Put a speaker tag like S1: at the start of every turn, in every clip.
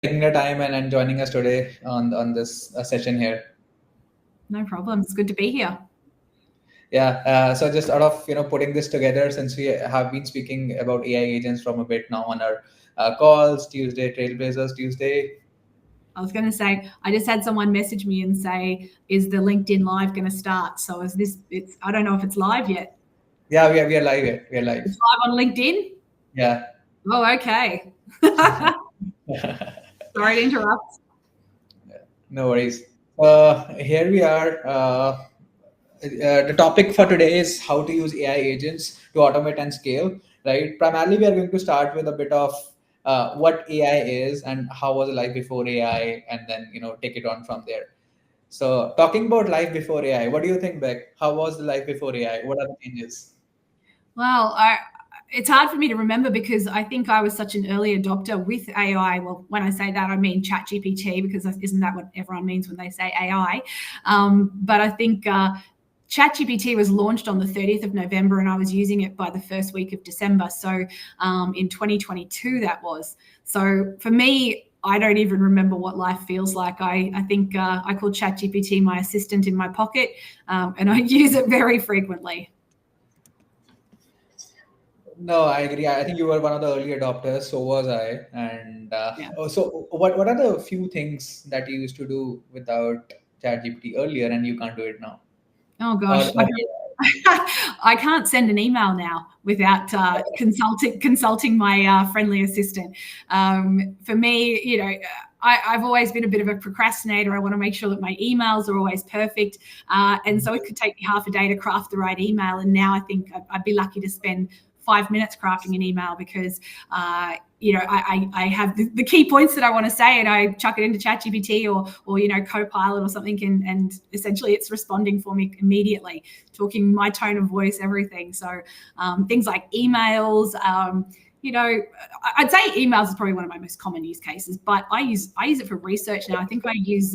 S1: taking the time and joining us today on this session here.
S2: No problem. It's good to be here.
S1: Yeah. So just out of putting this together, since we have been speaking about AI agents from a bit now on our calls Tuesday, Trailblazers Tuesday.
S2: I was going to say, I just had someone message me and say, "Is the LinkedIn Live going to start?" So is this? It's. I don't know if it's live yet.
S1: Yeah, we are live here. We are live.
S2: It's live on LinkedIn.
S1: Yeah.
S2: Oh, okay. Sorry to interrupt.
S1: No worries. Here we are. The topic for today is how to use AI agents to automate and scale. Right. Primarily, we are going to start with a bit of what AI is and how was life before AI, and then take it on from there. So, talking about life before AI, what do you think, Beck? How was the life before AI? What are the changes?
S2: Well, it's hard for me to remember because I think I was such an early adopter with AI. Well, when I say that, I mean ChatGPT, because isn't that what everyone means when they say AI? But I think ChatGPT was launched on the 30th of November and I was using it by the first week of December. So in 2022, that was. So for me, I don't even remember what life feels like. I think I call ChatGPT my assistant in my pocket, and I use it very frequently.
S1: No, I agree. I think you were one of the early adopters. So was I. And
S2: Yeah.
S1: so, what are the few things that you used to do without ChatGPT earlier, and you can't do it now?
S2: Oh
S1: Or,
S2: gosh,
S1: or
S2: I can't send an email now without consulting my friendly assistant. For me, I've always been a bit of a procrastinator. I want to make sure that my emails are always perfect, and so it could take me half a day to craft the right email. And now I think I'd be lucky to spend 5 minutes crafting an email because I have the key points that I want to say and I chuck it into ChatGPT or Copilot or something and essentially it's responding for me immediately, talking my tone of voice, everything. So things like emails, I'd say emails is probably one of my most common use cases, but I use it for research now. I think I use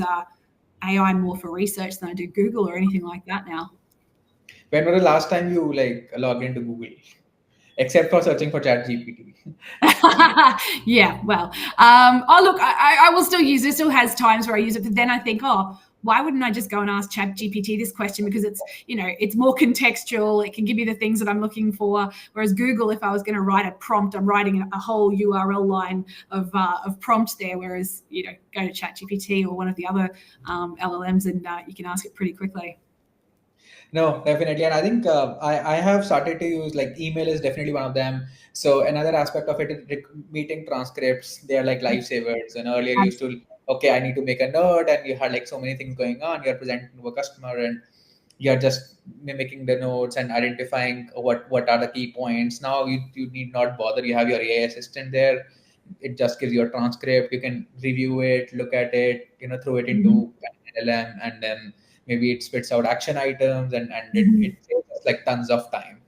S2: AI more for research than I do Google or anything like that now.
S1: when was the last time you logged into Google, except for searching for ChatGPT?
S2: Yeah, well, oh look, I will still use it. Still has times where I use it, but then I think, oh, why wouldn't I just go and ask ChatGPT this question because it's more contextual. It can give me the things that I'm looking for. Whereas Google, if I was going to write a prompt, I'm writing a whole URL line of prompt there. Whereas go to ChatGPT or one of the other LLMs and you can ask it pretty quickly.
S1: No, definitely. And I think I have started to use email is definitely one of them. So another aspect of it is meeting transcripts. They are like lifesavers. And earlier you used to, okay, I need to make a note and you had so many things going on. You're presenting to a customer and you're just mimicking the notes and identifying what are the key points. Now you need not bother. You have your AI assistant there. It just gives you a transcript. You can review it, look at it, throw it into an LLM, and then maybe it spits out action items, and it saves us tons of time.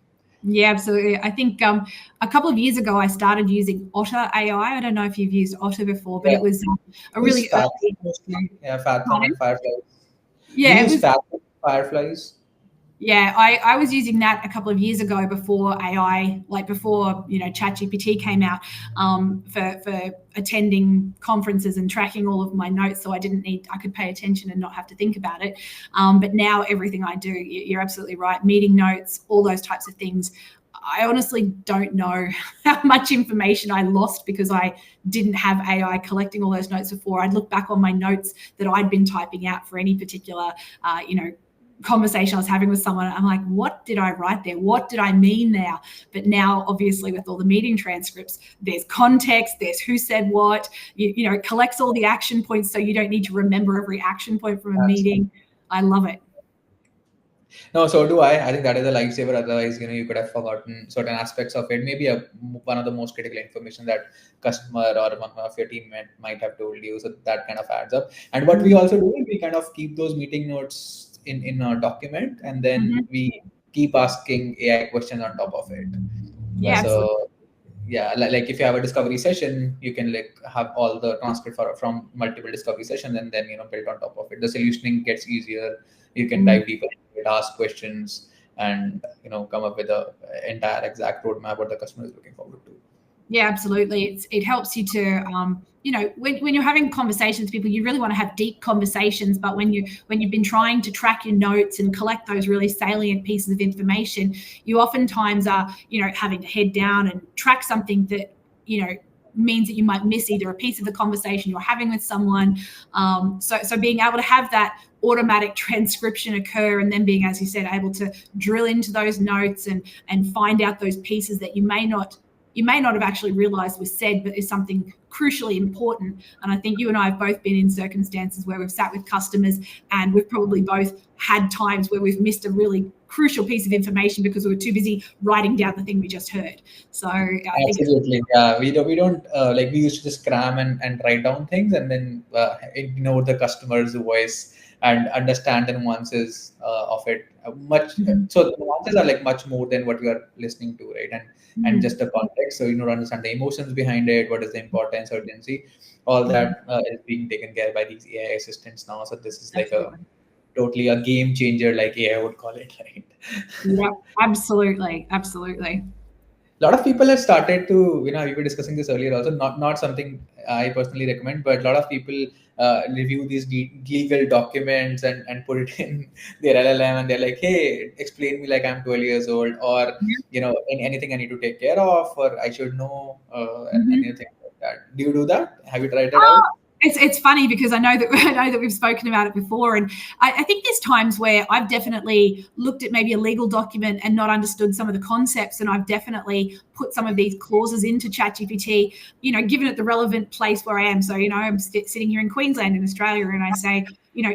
S2: Yeah, absolutely. I think a couple of years ago, I started using Otter AI. I don't know if you've used Otter before, but
S1: Yeah,
S2: it was a
S1: we use
S2: really
S1: Fathom
S2: early.
S1: mostly. Yeah, Fathom
S2: Pardon?
S1: and Fireflies. We
S2: Yeah, it
S1: use
S2: was.
S1: Fathom, Fireflies.
S2: Yeah, I was using that a couple of years ago before AI, before ChatGPT came out, for attending conferences and tracking all of my notes, so I could pay attention and not have to think about it. But now everything I do, you're absolutely right, meeting notes, all those types of things. I honestly don't know how much information I lost because I didn't have AI collecting all those notes before. I'd look back on my notes that I'd been typing out for any particular, conversation I was having with someone. I'm like, what did I write there? What did I mean there? But now, obviously, with all the meeting transcripts, there's context, there's who said what, it collects all the action points so you don't need to remember every action point from a meeting. I love it.
S1: No, so do I. I think that is a lifesaver. Otherwise, you could have forgotten certain aspects of it. Maybe one of the most critical information that customer or one of your teammate might have told you. So that kind of adds up. And what we also do is we kind of keep those meeting notes in a document, and then we keep asking AI questions on top of it.
S2: Yeah, absolutely.
S1: So yeah, like if you have a discovery session, you can have all the transcript from multiple discovery sessions, and then build on top of it. The solutioning gets easier. You can dive deeper into it, ask questions, and come up with a entire exact roadmap what the customer is looking forward to.
S2: Yeah, absolutely. It helps you to when you're having conversations with people, you really want to have deep conversations. But when you've been trying to track your notes and collect those really salient pieces of information, you oftentimes are having to head down and track something that means that you might miss either a piece of the conversation you're having with someone. So being able to have that automatic transcription occur, and then being, as you said, able to drill into those notes and find out those pieces that you may not have actually realized was said, but is something crucially important. And I think you and I have both been in circumstances where we've sat with customers and we've probably both had times where we've missed a really crucial piece of information because we were too busy writing down the thing we just heard. So I think it's
S1: Absolutely. Yeah. We don't like we used to just cram and write down things and then ignore the customer's voice and understand the nuances of it. Much
S2: Mhm.
S1: so the nuances are like much more than what you are listening to, right? And
S2: Mhm.
S1: just the context. So you know to understand the emotions behind it, what is the importance, urgency, all
S2: Mhm.
S1: that is being taken care by these AI assistants now. So this is like a
S2: Absolutely.
S1: totally a game changer, like AI would call it, right?
S2: Yep. Absolutely. Absolutely.
S1: A lot of people have started to, we were discussing this earlier also, not something I personally recommend, but a lot of people review these legal documents and put it in their LLM, and they're like, hey, explain me like I'm 12 years old, or anything I need to take care of, or I should know, and
S2: Mhm.
S1: anything like that. Do you do that? Have you tried it
S2: Oh,
S1: out?
S2: it's funny because I know that I know that we've spoken about it before, and I think there's times where I've definitely looked at maybe a legal document and not understood some of the concepts, and I've definitely put some of these clauses into ChatGPT, given it the relevant place where I am. So I'm sitting here in Queensland in Australia, and I say,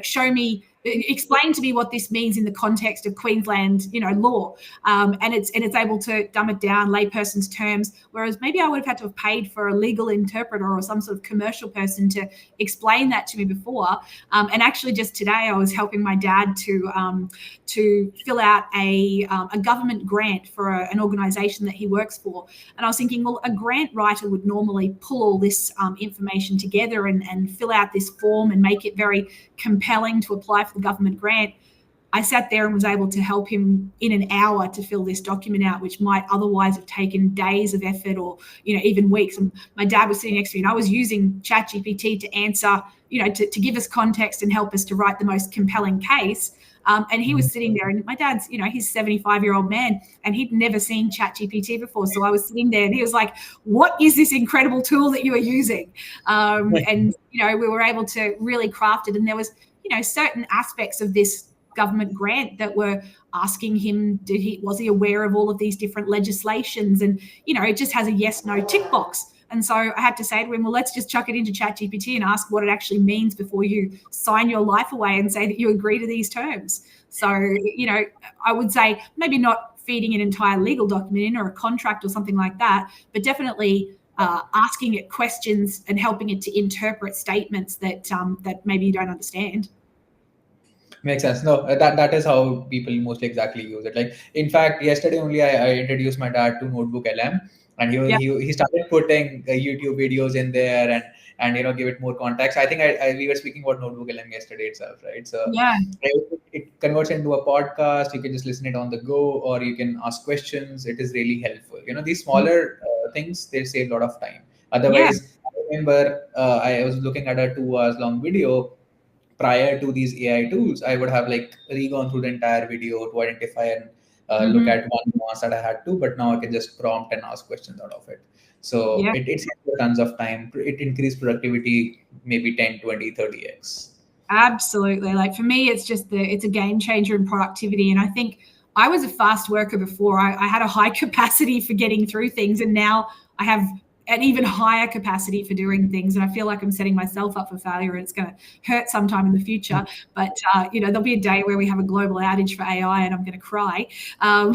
S2: show me. Explain to me what this means in the context of Queensland, law, and it's able to dumb it down, layperson's terms. Whereas maybe I would have had to have paid for a legal interpreter or some sort of commercial person to explain that to me before. And actually, just today, I was helping my dad to fill out a government grant for an organisation that he works for. And I was thinking, well, a grant writer would normally pull all this information together and fill out this form and make it very compelling to apply for the government grant. I sat there and was able to help him in an hour to fill this document out, which might otherwise have taken days of effort or even weeks. And my dad was sitting next to me, and I was using ChatGPT to answer, to give us context and help us to write the most compelling case. And he was sitting there, and my dad's, he's a 75-year-old man, and he'd never seen ChatGPT before. So I was sitting there, and he was like, "What is this incredible tool that you are using?" And we were able to really craft it, and there was certain aspects of this government grant that were asking him, was he aware of all of these different legislations? And it just has a yes no tick box. And so I had to say to him, well, let's just chuck it into ChatGPT and ask what it actually means before you sign your life away and say that you agree to these terms. So I would say maybe not feeding an entire legal document in or a contract or something like that, but definitely asking it questions and helping it to interpret statements that maybe you don't understand.
S1: Makes sense. No, that is how people mostly exactly use it. Like, in fact, yesterday only I introduced my dad to Notebook LM, and
S2: Yeah,
S1: he started putting YouTube videos in there and give it more context. I think we were speaking about Notebook LM yesterday itself, right? So
S2: yeah,
S1: it converts into a podcast. You can just listen it on the go, or you can ask questions. It is really helpful. These smaller things, they save a lot of time.
S2: yeah.
S1: Otherwise, I remember I was looking at a 2 hours long video prior to these AI tools. I would have like re-gone through the entire video to identify and look
S2: Mhm.
S1: at one nuance that I had to, but now I can just prompt and ask questions out of it. So
S2: Yeah,
S1: it saves tons of time. It increased productivity maybe 10, 20, 30x.
S2: absolutely. Like for me, it's a game changer in productivity. And I think I was a fast worker before. I had a high capacity for getting through things, and now I have an even higher capacity for doing things. And I feel like I'm setting myself up for failure, and it's going to hurt sometime in the future. But there'll be a day where we have a global outage for AI, and I'm going to cry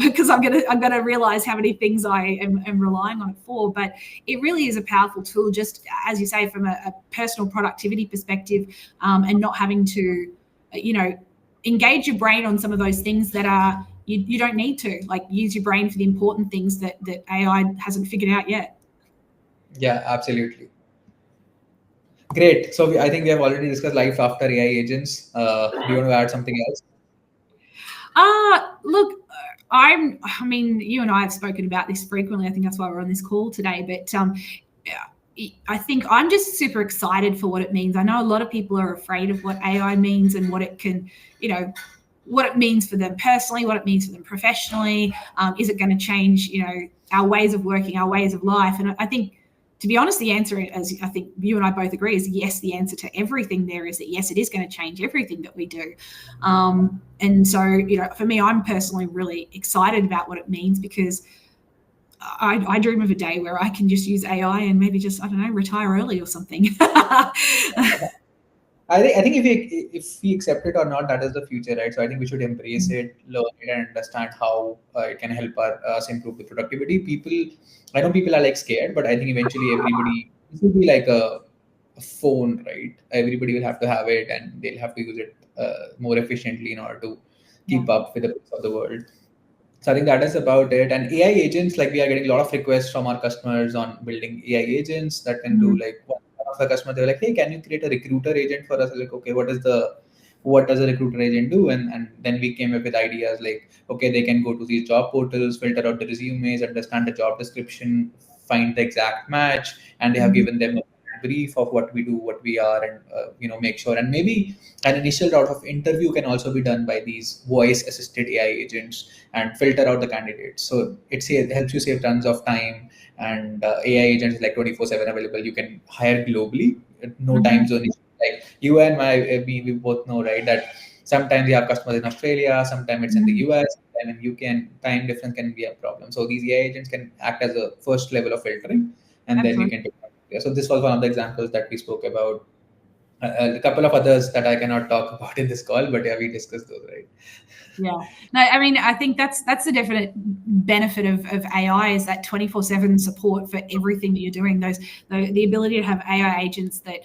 S2: because I'm going to realize how many things I am relying on it for. But it really is a powerful tool, just as you say, from a personal productivity perspective, and not having to, you know, engage your brain on some of those things that are you don't need to, like, use your brain for the important things that AI hasn't figured out yet.
S1: Yeah, absolutely. Great. So I think we have already discussed life after AI agents. Do you want to add something else?
S2: Look. I mean, you and I have spoken about this frequently. I think that's why we're on this call today. But I think I'm just super excited for what it means. I know a lot of people are afraid of what AI means and what it can, you know, what it means for them personally, what it means for them professionally. Is it going to change, our ways of working, our ways of life? And I think, to be honest, the answer, as I think you and I both agree, is yes. The answer to everything there is that yes, it is going to change everything that we do. And so, for me, I'm personally really excited about what it means, because I dream of a day where I can just use AI and maybe just, I don't know, retire early or something.
S1: I think if we accept it or not, that is the future, right? So I think we should embrace it, learn it, and understand how it can help us improve the productivity. I know people are like scared, but I think eventually everybody, this will be like a phone, right? Everybody will have to have it, and they'll have to use it more efficiently in order to
S2: Yeah.
S1: keep up with the pace of the world. So I think that is about it. And AI agents, like we are getting a lot of requests from our customers on building AI agents that can do,
S2: Mm.
S1: like, one of the customers, they're like, hey, can you create a recruiter agent for us? Like, okay, what does a recruiter agent do? And then we came up with ideas like, okay, they can go to these job portals, filter out the resumes, understand the job description, find the exact match, and they have
S2: Mm.
S1: given them a brief of what we do, what we are, and make sure. And maybe an initial route of interview can also be done by these voice assisted AI agents and filter out the candidates. So it helps you save tons of time. And AI agents is like 24/7 available. You can hire globally, no time
S2: Mhm.
S1: zone issue. Like you and we both know, right, that sometimes you have customers in Australia, sometimes it's in the
S2: Mhm.
S1: US, and in UK, and time difference can be a problem. So these AI agents can act as a first level of filtering, and then you
S2: Absolutely.
S1: can take it. Yeah, so this was one of the examples that we spoke about. A couple of others that I cannot talk about in this call, but yeah, we discussed those, right?
S2: Yeah. No, I mean, I think that's the definite benefit of AI, is that 24/7 support for everything that you're doing. The ability to have AI agents that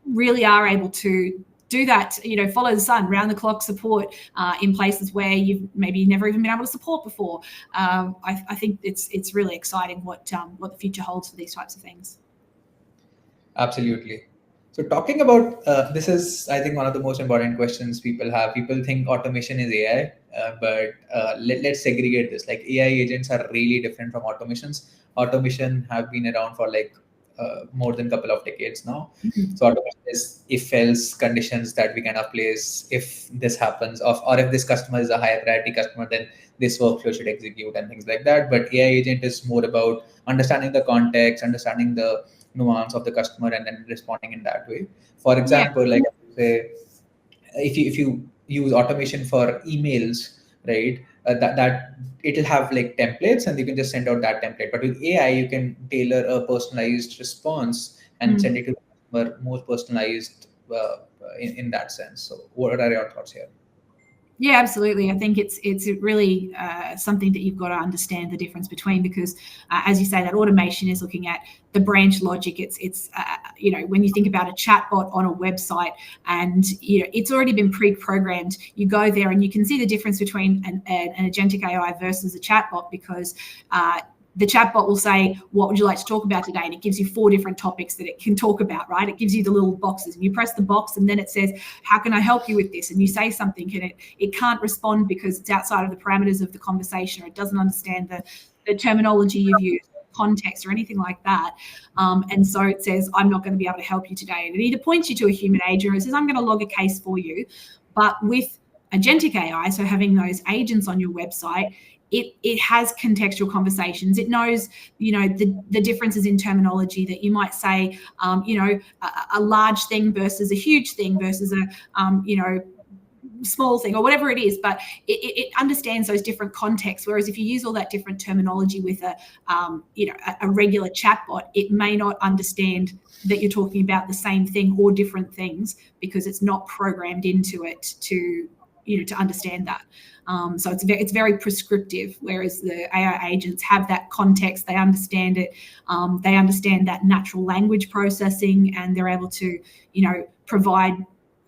S2: really are able to do that, follow the sun, round the clock support in places where you've maybe never even been able to support before. I think it's really exciting what the future holds for these types of things.
S1: Absolutely. So talking about this is, I think, one of the most important questions people have. People think automation is AI, but let's segregate this. Like AI agents are really different from automations. Automation have been around for like more than a couple of decades now.
S2: Mhm.
S1: So automation is if else conditions that we kind of place. If this happens, or if this customer is a higher priority customer, then this workflow should execute and things like that. But AI agent is more about understanding the context, understanding the nuance of the customer, and then responding in that way. For
S2: Yeah.
S1: example, like say, if you use automation for emails, right? That it'll have like templates, and you can just send out that template. But with AI, you can tailor a personalized response and send
S2: Mm.
S1: it to the customer more personalized in that sense. So, what are your thoughts here?
S2: Yeah, absolutely. I think it's really something that you've got to understand the difference between, because, as you say, that automation is looking at the branch logic. It's when you think about a chatbot on a website, and it's already been pre-programmed. You go there and you can see the difference between an agentic AI versus a chatbot, because the chatbot will say, what would you like to talk about today? And it gives you 4 different topics that it can talk about, right? It gives you the little boxes, and you press the box, and then it says, how can I help you with this? And you say something, and it can't respond because it's outside of the parameters of the conversation, or it doesn't understand the terminology you've used, context, or anything like that. And so it says, I'm not going to be able to help you today. And it either points you to a human agent, or it says, I'm going to log a case for you. But with agentic AI, so having those agents on your website, it has contextual conversations. It knows, the differences in terminology that you might say, a large thing versus a huge thing versus a small thing, or whatever it is. But it understands those different contexts. Whereas if you use all that different terminology with a regular chatbot, it may not understand that you're talking about the same thing or different things, because it's not programmed into it to understand that. So it's very prescriptive, whereas the AI agents have that context. They understand it. They understand that natural language processing, and they're able to, provide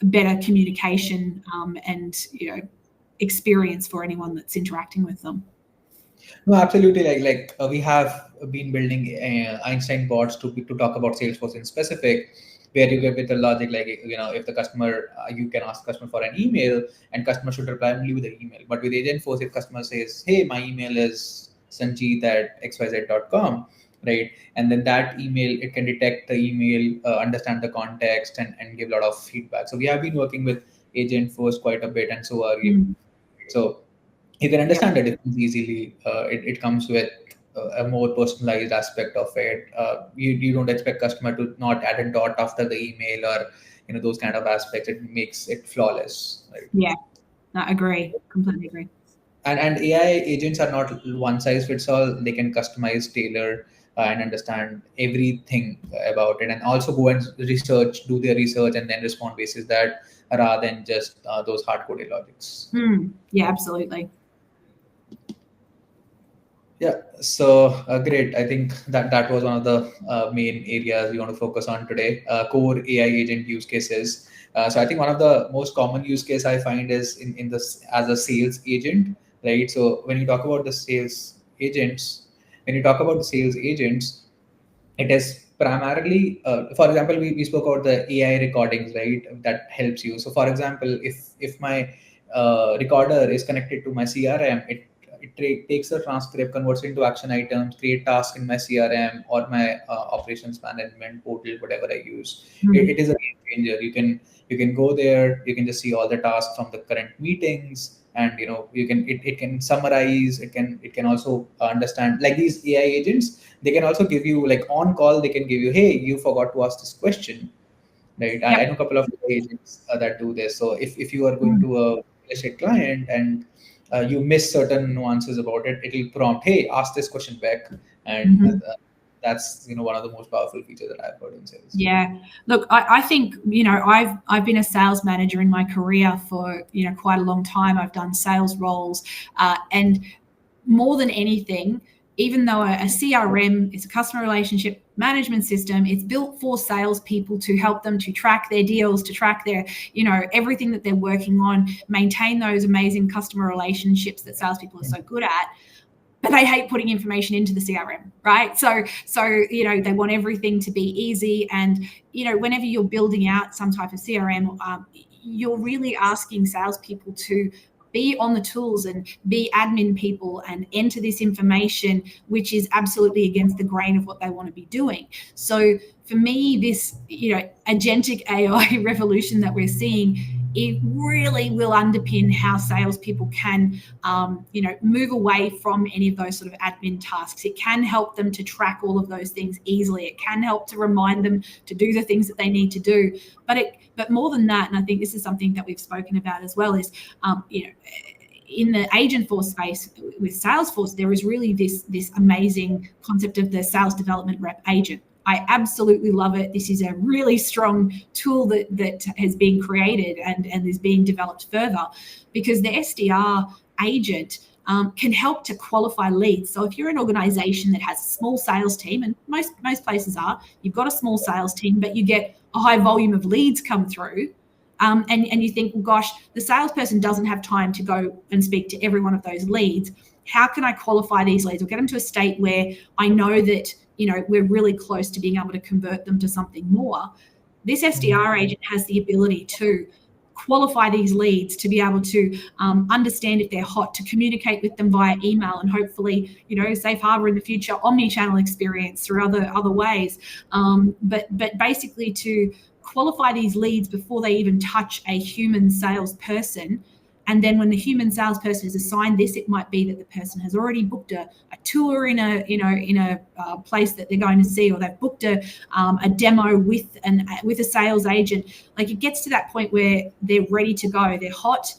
S2: better communication and experience for anyone that's interacting with them.
S1: No, absolutely. We have been building Einstein bots to talk about Salesforce in specific. where you get with the logic like, if the customer, you can ask customer for an email and customer should reply only with the email. But with Agentforce, if customer says, hey, my email is Sanjeet at xyz.com, right? And then that email, it can detect the email, understand the context, and give a lot of feedback. So we have been working with Agentforce quite a bit, and so are you.
S2: Mm.
S1: So you can
S2: Yep.
S1: understand the difference easily. It comes with a more personalized aspect of it. You don't expect customer to not add a dot after the email, or those kind of aspects. It makes it flawless, right?
S2: Yeah. No, agree. Completely agree.
S1: And AI agents are not one size fits all. They can customize, tailor, and understand everything about it, and also go and research, do their research, and then respond basis that, rather than just those hard coded logics.
S2: Yeah, absolutely.
S1: Yeah, so great. I think that was one of the main areas we want to focus on today. Core AI agent use cases. So I think one of the most common use case I find is in this as a sales agent, right? So when you talk about the sales agents, when you talk about the sales agents, it is primarily, for example, we spoke about the AI recordings, right? That helps you. So for example, if my recorder is connected to my CRM, it takes the transcript, converts it into action items, create tasks in my CRM or my operations management portal, whatever I use. It is a game changer. You can go there, you can just see all the tasks from the current meetings, and it can summarize, it can also understand, like these AI agents, they can also give you, like on call, they can give you, hey, you forgot to ask this question, right? I
S2: Yep.
S1: know a couple of agents that do this. So if you are going
S2: Mm.
S1: to a real estate client and you miss certain nuances about it, it'll prompt, hey, ask this question back. And
S2: Mhm.
S1: that's one of the most powerful features that I've heard in sales.
S2: Yeah. Look, I think, I've been a sales manager in my career for, quite a long time. I've done sales roles. And more than anything, even though a CRM is a customer relationship management system, it's built for salespeople to help them to track their deals, to track their, everything that they're working on, maintain those amazing customer relationships that salespeople are so good at. But they hate putting information into the CRM, right? So they want everything to be easy, and whenever you're building out some type of CRM, you're really asking salespeople to be on the tools and be admin people and enter this information, which is absolutely against the grain of what they want to be doing. So for me, this agentic AI revolution that we're seeing, it really will underpin how salespeople can, move away from any of those sort of admin tasks. It can help them to track all of those things easily. It can help to remind them to do the things that they need to do. But more than that, and I think this is something that we've spoken about as well, is, in the Agentforce space with Salesforce, there is really this amazing concept of the sales development rep agent. I absolutely love it. This is a really strong tool that has been created and is being developed further, because the SDR agent can help to qualify leads. So if you're an organization that has a small sales team, and most places are, you've got a small sales team, but you get a high volume of leads come through, and you think, well, gosh, the salesperson doesn't have time to go and speak to every one of those leads. How can I qualify these leads or get them to a state where I know that we're really close to being able to convert them to something more? This SDR agent has the ability to qualify these leads, to be able to understand if they're hot, to communicate with them via email, and hopefully, safe harbor in the future, omni-channel experience through other ways. But basically to qualify these leads before they even touch a human salesperson. And then when the human salesperson is assigned this, it might be that the person has already booked a tour in a place that they're going to see, or they've booked a demo with a sales agent. Like, it gets to that point where they're ready to go, they're hot,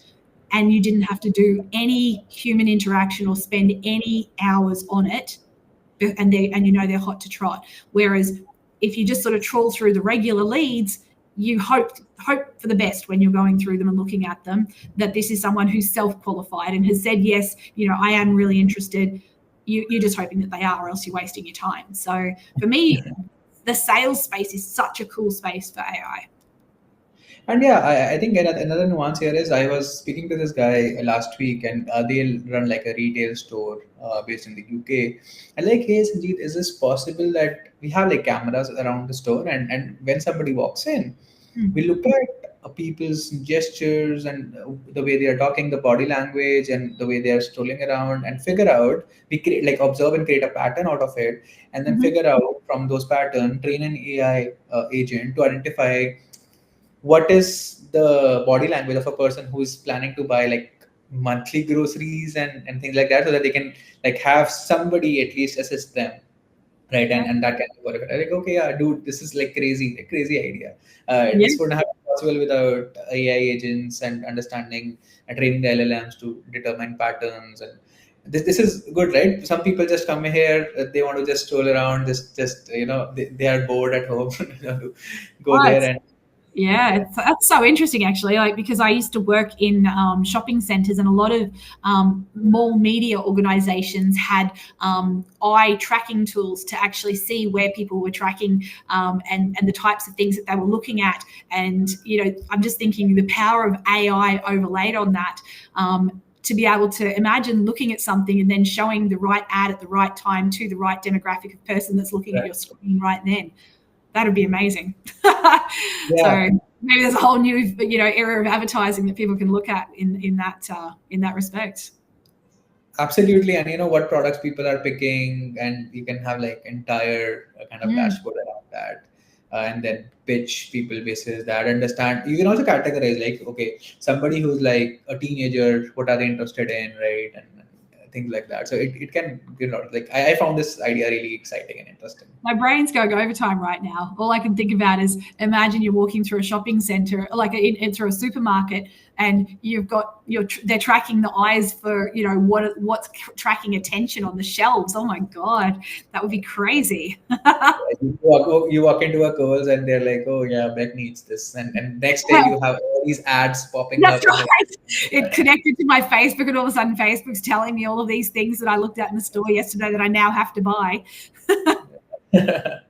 S2: and you didn't have to do any human interaction or spend any hours on it, and they're hot to trot. Whereas if you just sort of trawl through the regular leads, you hope for the best when you're going through them and looking at them, that this is someone who's self-qualified and has said, yes, I am really interested. You're just hoping that they are, or else you're wasting your time. So for me, the sales space is such a cool space for AI.
S1: And yeah, I think another nuance here is I was speaking to this guy last week, and they'll run like a retail store based in the UK. And like, hey, Sanjeet, is this possible that we have like cameras around the store, and when somebody walks in, we
S2: Mm.
S1: look at people's gestures and the way they are talking, the body language, and the way they are strolling around, and figure out, we create like observe and create a pattern out of it, and then
S2: Mhm.
S1: figure out from those patterns, train an AI agent to identify what is the body language of a person who is planning to buy like monthly groceries and things like that, so that they can like have somebody at least assist them, right?
S2: Yeah.
S1: And that kind of work. I'm like, okay, yeah, dude, this is like crazy, a crazy idea.
S2: Yeah.
S1: This wouldn't have been possible without AI agents and understanding and training the LLMs to determine patterns. And this is good, right? Some people just come here, they want to just stroll around, just they are bored at home, to go
S2: Oh,
S1: there
S2: it's
S1: and
S2: Yeah, that's so interesting actually. Like because I used to work in shopping centres, and a lot of mall media organisations had eye tracking tools to actually see where people were tracking, and the types of things that they were looking at. And I'm just thinking the power of AI overlaid on that. To be able to imagine looking at something and then showing the right ad at the right time to the right demographic of person that's looking at
S1: right.
S2: your screen right then. That would be amazing.
S1: Yeah,
S2: So maybe there's a whole new, era of advertising that people can look at in that respect.
S1: absolutely. And you know what products people are picking, and you can have like entire kind of
S2: Mm.
S1: dashboard around that, and then pitch people basis that. Understand, you can also categorize like, okay, somebody who's like a teenager, what are they interested in, right? And things like that. So it can, like I found this idea really exciting and interesting.
S2: My brain's going overtime right now. All I can think about is imagine you're walking through a shopping center, like through a supermarket, and they're tracking the eyes for what's tracking attention on the shelves. Oh my god, that would be crazy.
S1: You walk into a Kohl's and they're like, oh yeah, Beck needs this, and next day you have all these ads popping
S2: That's
S1: up in
S2: right. It connected to my Facebook, and all of a sudden, Facebook's telling me all of these things that I looked at in the store yesterday that I now have to buy.
S1: the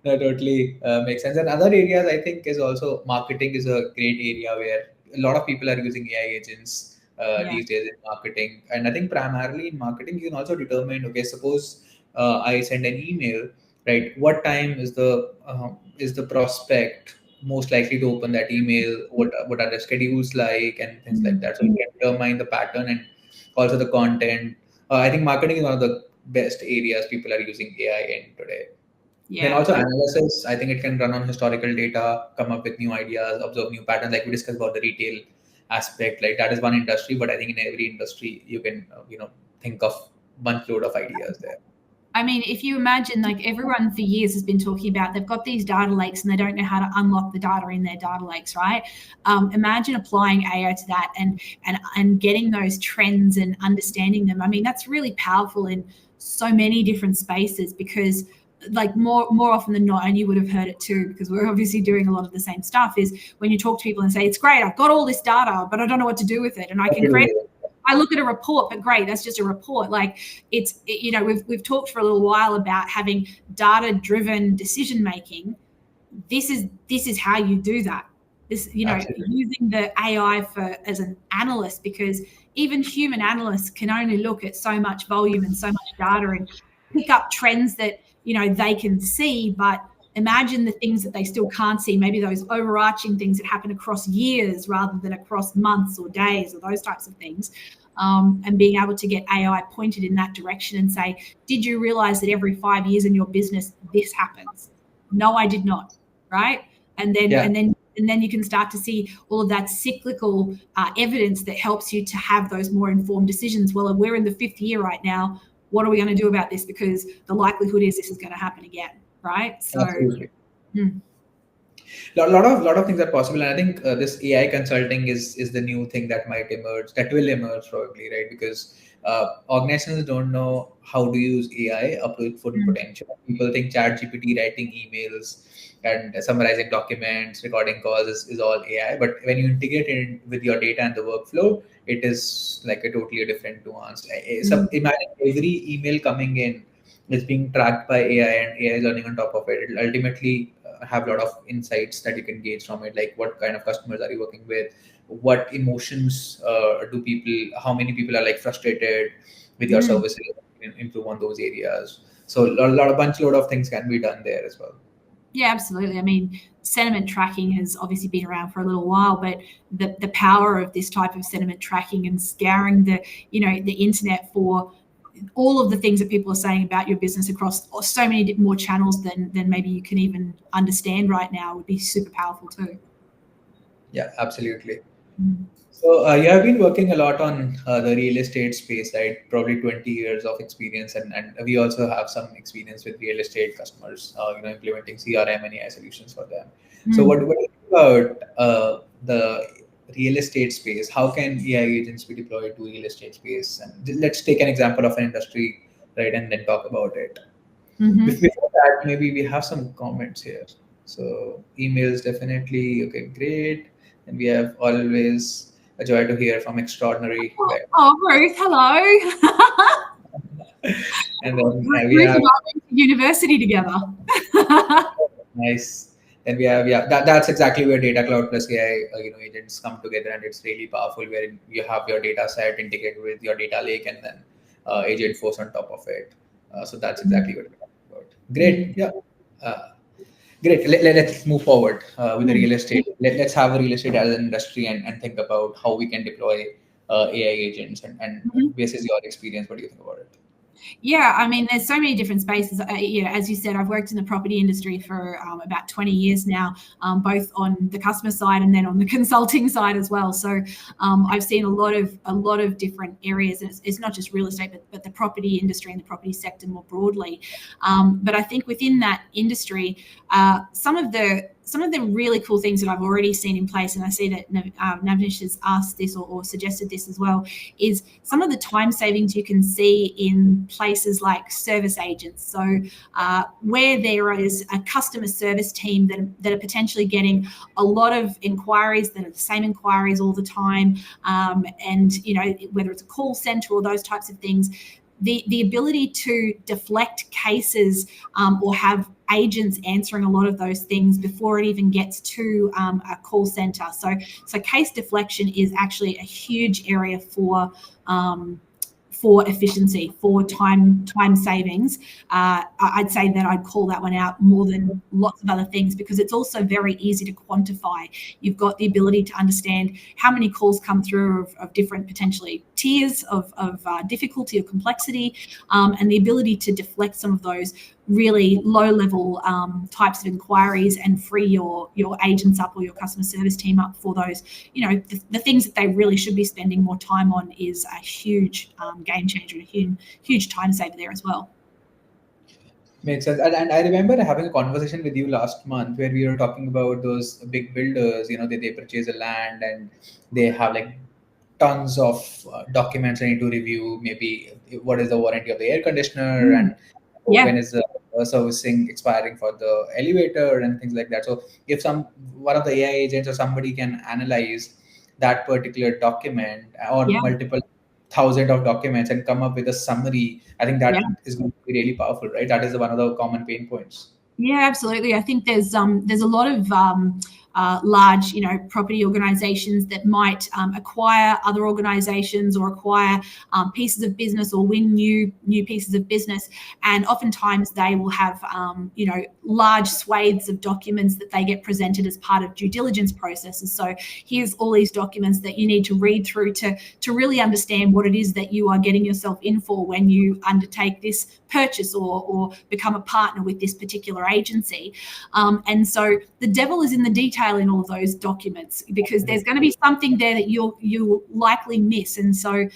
S1: No, totally makes sense. And other areas, I think, is also marketing is a great area where a lot of people are using AI agents
S2: Yeah.
S1: these days in marketing. And I think primarily in marketing, you can also determine, okay, suppose I send an email, right? What time is the prospect most likely to open that email? What are the schedules like, and things like
S2: Mm.
S1: that. So you can determine the pattern and also the content. I think marketing is one of the best areas people are using AI in today. Then
S2: Yeah.
S1: also analysis, I think it can run on historical data, come up with new ideas, observe new patterns, like we discussed about the retail aspect. Like that is one industry, but I think in every industry you can, think of bunch load of ideas there.
S2: I mean, if you imagine, like everyone for years has been talking about, they've got these data lakes and they don't know how to unlock the data in their data lakes, right? Imagine applying AI to that and getting those trends and understanding them. I mean, that's really powerful in so many different spaces because like more often than not, and you would have heard it too because we're obviously doing a lot of the same stuff, is when you talk to people and say it's great, I've got all this data but I don't know what to do with it, and I look at a report, but great, that's just a report. Like we've talked for a little while about having data driven decision making. This is how you do that.
S1: Absolutely.
S2: Using the AI for as an analyst, because even human analysts can only look at so much volume and so much data and pick up trends that they can see, but imagine the things that they still can't see, maybe those overarching things that happen across years rather than across months or days or those types of things. And being able to get AI pointed in that direction and say, did you realize that every 5 years in your business this happens? No, I did not. Right. And then
S1: Yeah.
S2: and then and then you can start to see all of that cyclical evidence that helps you to have those more informed decisions. Well, we're in the 5th year right now. What are we going to do about this? Because the likelihood is this is going to happen again, right? So,
S1: Absolutely.
S2: mm,
S1: Lot of things are possible, and I think this AI consulting is the new thing that will emerge probably, right? Because organizations don't know how to use AI up to its full
S2: mm,
S1: potential. People think ChatGPT writing emails and summarizing documents, recording calls is all AI, but when you integrate it in with your data and the workflow, it is like a totally different nuance. So
S2: mm,
S1: imagine every email coming in is being tracked by AI, and AI is learning on top of it. It'll ultimately have a lot of insights that you can gauge from it, like what kind of customers are you working with, what emotions do people, how many people are like frustrated with your
S2: Mm.
S1: services, and improve on those areas. So a bunch load of things can be done there as well.
S2: Yeah, absolutely. I mean, sentiment tracking has obviously been around for a little while, but the power of this type of sentiment tracking and scouring the internet for all of the things that people are saying about your business across so many more channels than maybe you can even understand right now would be super powerful too.
S1: Yeah, absolutely.
S2: Mm.
S1: So you have been working a lot on the real estate space, right? Probably 20 years of experience, and we also have some experience with real estate customers, implementing CRM and AI solutions for them. So
S2: Mm.
S1: what do you think about the real estate space? How can AI agents be deployed to real estate space? And let's take an example of an industry, right, and then talk about it.
S2: Mm-hmm.
S1: Before that, maybe we have some comments here. So emails definitely okay, great. And we have always a joy to hear from extraordinary Bec.
S2: Oh, Ruth, hello.
S1: And then we
S2: Ruth
S1: have
S2: and I went to university together.
S1: nice. Then we have that's exactly where data cloud plus AI agents come together, and it's really powerful where you have your data set integrated with your data lake, and then agent force on top of it. So that's exactly what we're talking about. Great,
S2: Mm.
S1: yeah. Uh, Great. Let's move forward with the
S2: Mm.
S1: real estate. Let's have a real estate as an industry and think about how we can deploy AI agents and
S2: Mhm.
S1: basis your experience. What do you think about it?
S2: Yeah, I mean, there's so many different spaces. As you said, I've worked in the property industry for about 20 years now, both on the customer side and then on the consulting side as well. So I've seen a lot of different areas. It's not just real estate, but the property industry and the property sector more broadly. But I think within that industry, some of the really cool things that I've already seen in place, and I see that Navnish has asked this or suggested this as well, is some of the time savings you can see in places like service agents. So where there is a customer service team that are potentially getting a lot of inquiries that are the same inquiries all the time, and whether it's a call center or those types of things, the ability to deflect cases or have agents answering a lot of those things before it even gets to a call center. So case deflection is actually a huge area for efficiency, for time savings. I'd say that I'd call that one out more than lots of other things because it's also very easy to quantify. You've got the ability to understand how many calls come through of different potentially tiers of difficulty or complexity, and the ability to deflect some of those really low level types of inquiries and free your agents up or your customer service team up for those, the things that they really should be spending more time on is a huge game changer, a huge time saver there as well.
S1: Makes sense. And I remember having a conversation with you last month where we were talking about those big builders. They purchase a land and they have like tons of documents they need to review. Maybe what is the warranty of the air conditioner,
S2: Mm.
S1: and when
S2: Yeah,
S1: is the servicing expiring for the elevator and things like that. So if one of the AI agents or somebody can analyze that particular document or
S2: yeah,
S1: multiple thousand of documents and come up with a summary, I think
S2: yeah.
S1: that is going to be really powerful, right? That is one of the common pain points.
S2: Yeah, absolutely. I think there's a lot of large, property organisations that might acquire other organisations or acquire pieces of business or win new pieces of business, and oftentimes they will have large swathes of documents that they get presented as part of due diligence processes. So here's all these documents that you need to read through to really understand what it is that you are getting yourself in for when you undertake this purchase or become a partner with this particular agency. And so the devil is in the detail in all of those documents because there's going to be something there that you'll likely miss. And so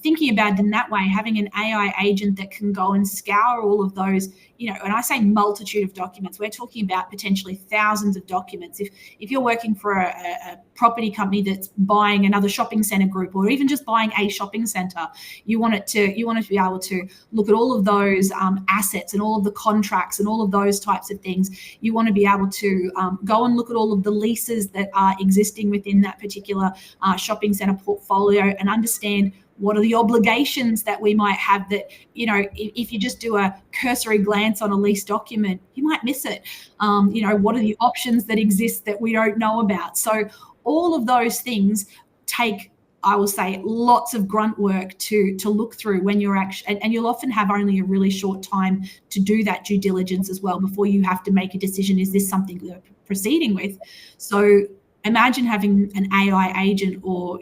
S2: thinking about it in that way, having an AI agent that can go and scour all of those, and I say multitude of documents, we're talking about potentially thousands of documents. If you're working for a property company that's buying another shopping center group or even just buying a shopping center, you want it to be able to look at all of those assets and all of the contracts and all of those types of things. You want to be able to go and look at all of the leases that are existing within that particular shopping center portfolio and understand What are the obligations that we might have that, if you just do a cursory glance on a lease document, you might miss it. What are the options that exist that we don't know about? So all of those things take, I will say, lots of grunt work to look through when you're actually, and you'll often have only a really short time to do that due diligence as well before you have to make a decision. Is this something we're proceeding with? So imagine having an AI agent, or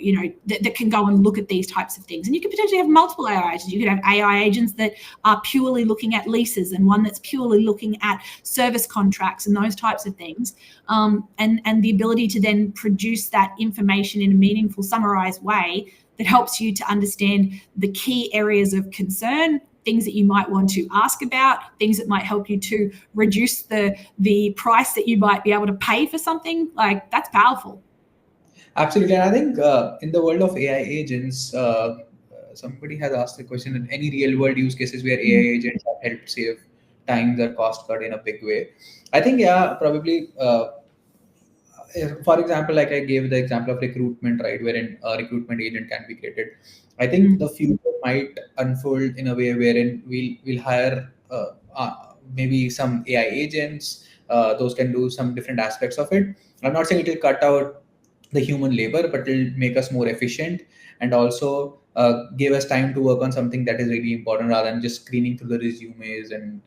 S2: that can go and look at these types of things. And you could potentially have multiple AI agents. You could have AI agents that are purely looking at leases, and one that's purely looking at service contracts and those types of things. And the ability to then produce that information in a meaningful, summarized way that helps you to understand the key areas of concern, things that you might want to ask about, things that might help you to reduce the price that you might be able to pay for something. Like, that's powerful.
S1: Absolutely. And I think in the world of AI agents, somebody has asked the question, in any real world use cases where AI agents have helped save times or cost cut in a big way. I think, yeah, probably. For example, like I gave the example of recruitment, right, wherein a recruitment agent can be created. I think the future might unfold in a way wherein we'll hire maybe some AI agents. Those can do some different aspects of it. I'm not saying it will cut out the human labor, but it'll make us more efficient, and also give us time to work on something that is really important, rather than just screening through the resumes and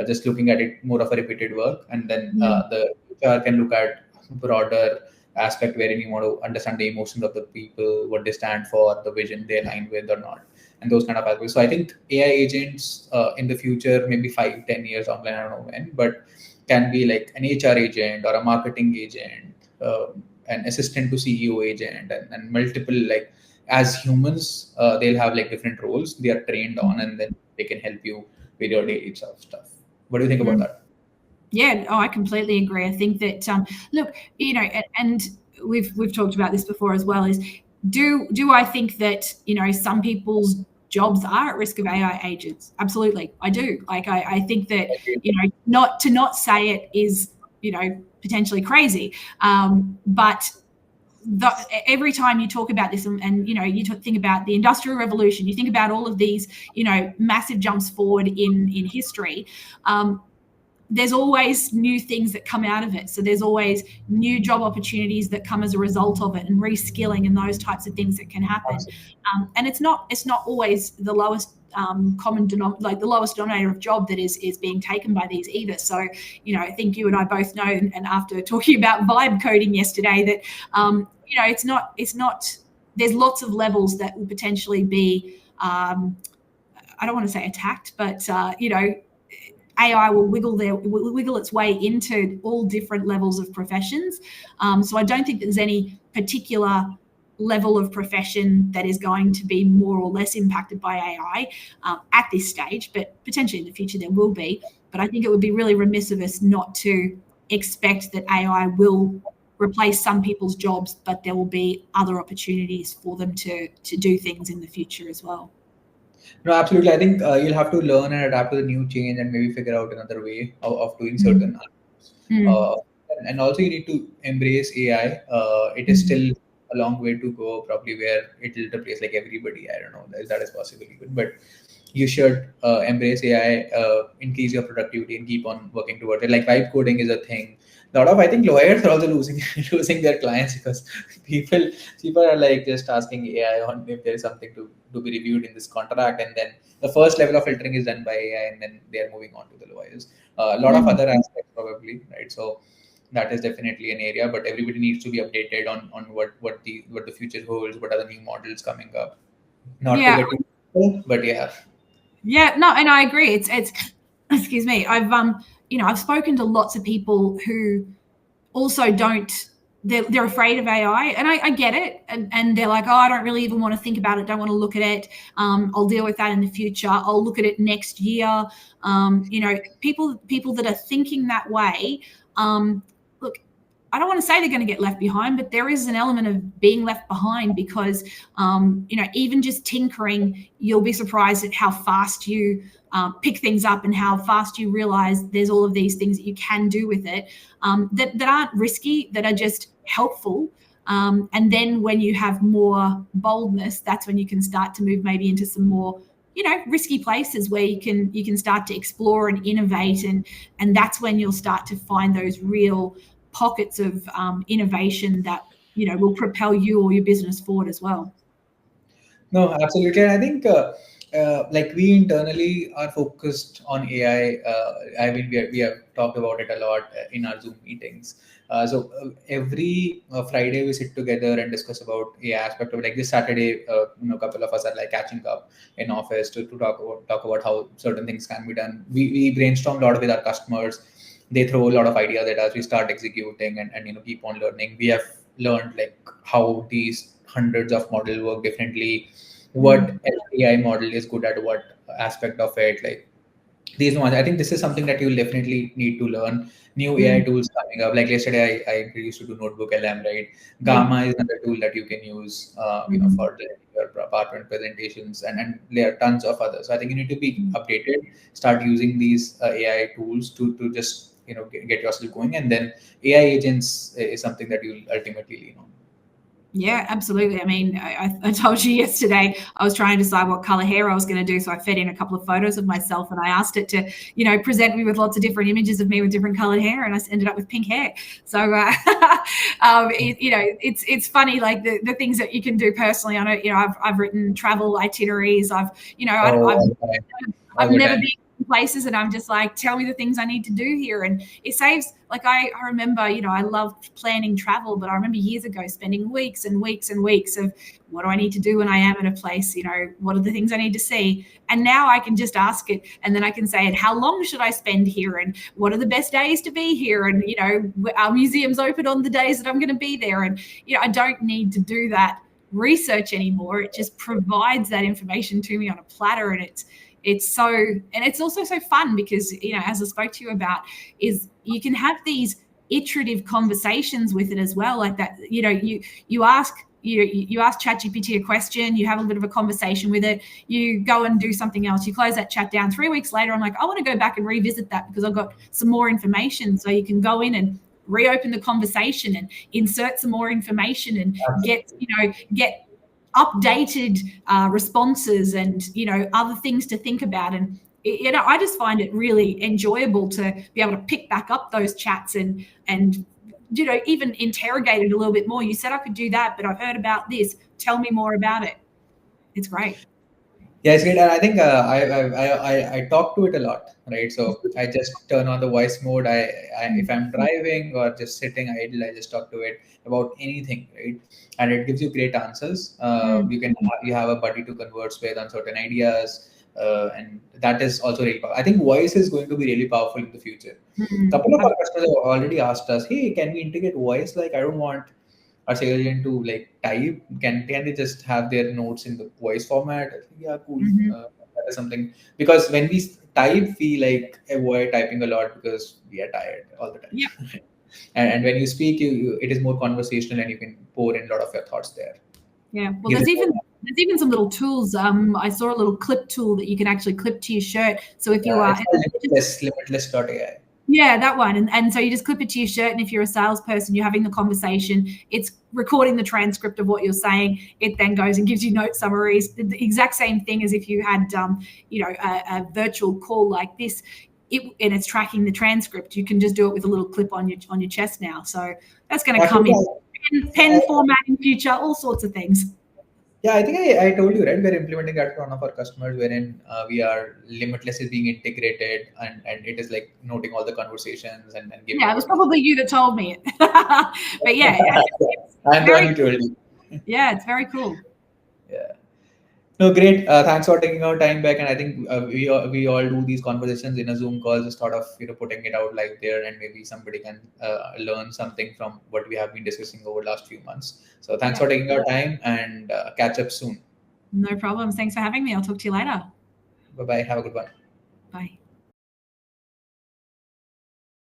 S1: just looking at it more of a repeated work. And then the HR can look at broader aspect wherein you want to understand the emotions of the people, what they stand for, the vision they align with or not, and those kind of aspects. So I think AI agents in the future, maybe 5-10 years online, I don't know when, but can be like an HR agent or a marketing agent, an assistant to CEO agent, and multiple, like, as humans, they'll have like different roles they are trained on, and then they can help you with your daily stuff. What do you think about that?
S2: Yeah, I completely agree. I think that look, and we've talked about this before as well. Is do I think that some people's jobs are at risk of AI agents? Absolutely, I do. Like, I think that not say it is potentially crazy, but every time you talk about this, and you think about the Industrial Revolution, you think about all of these massive jumps forward in history. There's always new things that come out of it. So there's always new job opportunities that come as a result of it, and reskilling and those types of things that can happen. And it's not always the lowest the lowest denominator of job that is being taken by these either. So I think you and I both know, and after talking about vibe coding yesterday, that it's not. There's lots of levels that will potentially be. I don't want to say attacked, but AI will wiggle its way into all different levels of professions. So I don't think there's any particular level of profession that is going to be more or less impacted by AI at this stage, but potentially in the future there will be. But I think it would be really remiss of us not to expect that AI will replace some people's jobs, but there will be other opportunities for them to do things in the future as well.
S1: No, absolutely. I think you'll have to learn and adapt to the new change, and maybe figure out another way of doing certain uh, and also you need to embrace AI. It is still a long way to go, probably, where it will replace like everybody. I don't know if that is possible even, but you should embrace AI, increase your productivity, and keep on working towards it. Like, vibe coding is a thing. A lot of, I think, lawyers are also losing losing their clients because people are like just asking AI on if there is something to be reviewed in this contract, and then the first level of filtering is done by AI, and then they are moving on to the lawyers. A lot of other aspects, probably, right? So that is definitely an area, but everybody needs to be updated on what the future holds, what are the new models coming up. Not to get too, but yeah.
S2: Yeah, no, and I agree. It's excuse me. I've spoken to lots of people who also don't. They're afraid of AI, and I get it. And they're like, oh, I don't really even want to think about it. Don't want to look at it. I'll deal with that in the future. I'll look at it next year. People that are thinking that way. Look, I don't want to say they're going to get left behind, but there is an element of being left behind because, even just tinkering, you'll be surprised at how fast you pick things up and how fast you realize there's all of these things that you can do with it that aren't risky, that are just helpful. And then when you have more boldness, that's when you can start to move maybe into some more, risky places where you can start to explore and innovate, and that's when you'll start to find those real pockets of innovation that will propel you or your business forward as well.
S1: No, absolutely. And I think like we internally are focused on AI. I mean, we have talked about it a lot in our Zoom meetings. So every Friday we sit together and discuss about AI aspect of it. Like this Saturday, a couple of us are like catching up in office to talk about how certain things can be done. We brainstorm a lot with our customers. They throw a lot of ideas at us. We start executing and keep on learning. We have learned like how these hundreds of models work differently, what
S2: Mm,
S1: AI model is good at what aspect of it. Like these ones, I think this is something that you'll definitely need to learn. New AI
S2: mm,
S1: tools coming up. Like yesterday, I introduced you to Notebook LM, right?
S2: yeah.
S1: Gamma is another tool that you can use,
S2: Mm,
S1: for your PowerPoint presentations, and there are tons of others. So I think you need to be
S2: mm.
S1: updated. Start using these AI tools to just get yourself going, and then AI agents is something that you'll ultimately lean on.
S2: Yeah, absolutely. I mean, I told you yesterday I was trying to decide what color hair I was going to do. So I fed in a couple of photos of myself and I asked it to, present me with lots of different images of me with different colored hair. And I ended up with pink hair. So, it's funny, like the things that you can do personally. I know, I've written travel itineraries.
S1: Oh,
S2: I've
S1: all the time, all
S2: I've
S1: the
S2: never
S1: time.
S2: been in places and I'm just like, tell me the things I need to do here. And it saves, like, I remember, I loved planning travel, but I remember years ago spending weeks and weeks and weeks of what do I need to do when I am at a place? What are the things I need to see? And now I can just ask it and then I can say, and how long should I spend here? And what are the best days to be here? And, our museum's open on the days that I'm going to be there. And, I don't need to do that research anymore. It just provides that information to me on a platter, and it's also so fun because as I spoke to you about, is you can have these iterative conversations with it as well, like that. You ask you ask ChatGPT a question, you have a bit of a conversation with it, you go and do something else, you close that chat down. 3 weeks later, I'm like, I want to go back and revisit that because I've got some more information. So you can go in and reopen the conversation and insert some more information and get updated responses and other things to think about. And I just find it really enjoyable to be able to pick back up those chats and even interrogate it a little bit more. You said I could do that, but I've heard about this, tell me more about it. It's great.
S1: Yeah, it's great. And I think I talk to it a lot, right? So I just turn on the voice mode. If I'm driving or just sitting idle, I just talk to it about anything, right? And it gives you great answers.
S2: Mm,
S1: You have a buddy to converse with on certain ideas, and that is also really powerful. I think voice is going to be really powerful in the future.
S2: mm.
S1: Couple of our customers have already asked us, "Hey, can we integrate voice? Like, I don't want our sales agent to like type. Can they just have their notes in the voice format?" I think, yeah, cool.
S2: Mhm.
S1: That is something, because when we type, we like avoid typing a lot because we are tired all the time.
S2: Yeah.
S1: And when you speak, it is more conversational and you can pour in a lot of your thoughts there.
S2: Yeah. Well,
S1: Gives
S2: there's
S1: it
S2: even
S1: more.
S2: there's even some little tools. I saw a little clip tool that you can actually clip to your shirt. So if you
S1: Yeah,
S2: are
S1: it's called limitless.ai.
S2: Yeah, that one. And so you just clip it to your shirt. And if you're a salesperson, you're having the conversation, it's recording the transcript of what you're saying. It then goes and gives you note summaries. The exact same thing as if you had, a virtual call like this. And it's tracking the transcript. You can just do it with a little clip on your chest now. So that's going to come
S1: Actually,
S2: in pen format in future, all sorts of things.
S1: yeah, I think I told you, right? We're implementing that for one of our customers, wherein we are limitless is being integrated, and it is like noting all the conversations and giving
S2: Yeah, it
S1: you
S2: was
S1: advice.
S2: probably you that told me it. But yeah, it's
S1: I'm the one
S2: very,
S1: who told you.
S2: yeah, it's very cool.
S1: Yeah. No, great. Thanks for taking our time back. And I think we all do these conversations in a Zoom call, just sort of putting it out like there, and maybe somebody can learn something from what we have been discussing over the last few months. So thanks
S2: Yeah,
S1: for taking our time, and catch up soon.
S2: no problems. Thanks for having me. I'll talk to you later.
S1: Bye bye. Have a good one.
S2: Bye.